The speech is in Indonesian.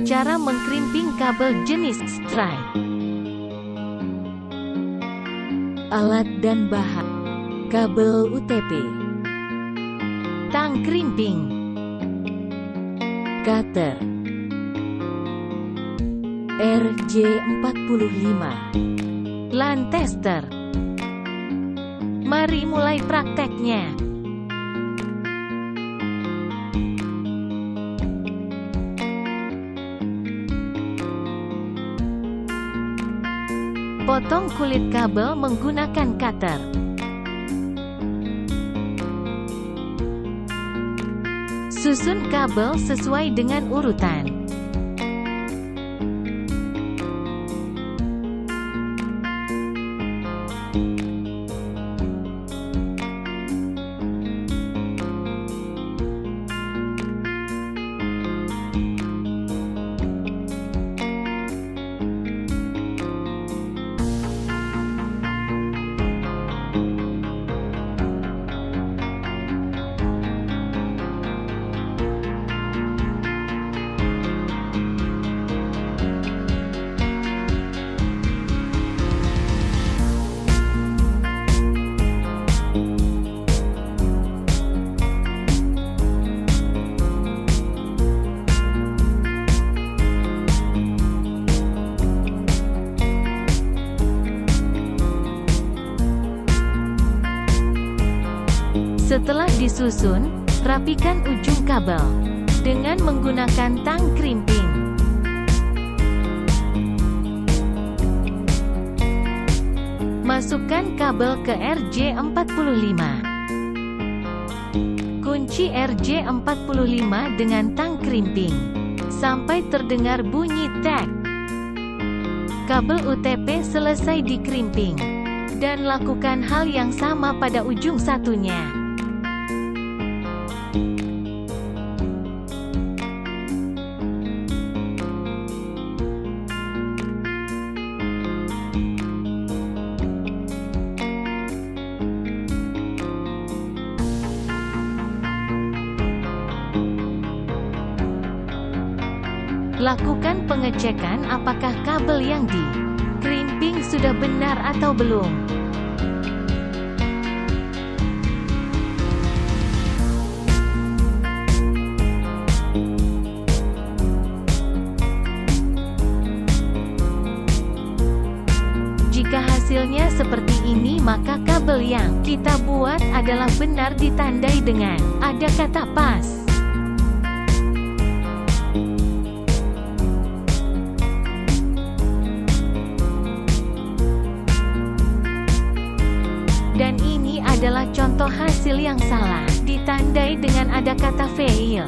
Cara mengkrimping kabel jenis stripe. Alat dan bahan: kabel UTP, Tang krimping, cutter, RJ45, LAN tester. Mari mulai prakteknya. Potong kulit kabel menggunakan cutter. Susun kabel sesuai dengan urutan. Setelah disusun, rapikan ujung kabel dengan menggunakan tang krimping. Masukkan kabel ke RJ45. Kunci RJ45 dengan tang krimping sampai terdengar bunyi tek. Kabel UTP selesai dikrimping, dan lakukan hal yang sama pada ujung satunya. Lakukan pengecekan apakah kabel yang dikrimping sudah benar atau belum. Jika hasilnya seperti ini, maka kabel yang kita buat adalah benar, ditandai dengan ada kata pas. Dan ini adalah contoh hasil yang salah, ditandai dengan ada kata fail.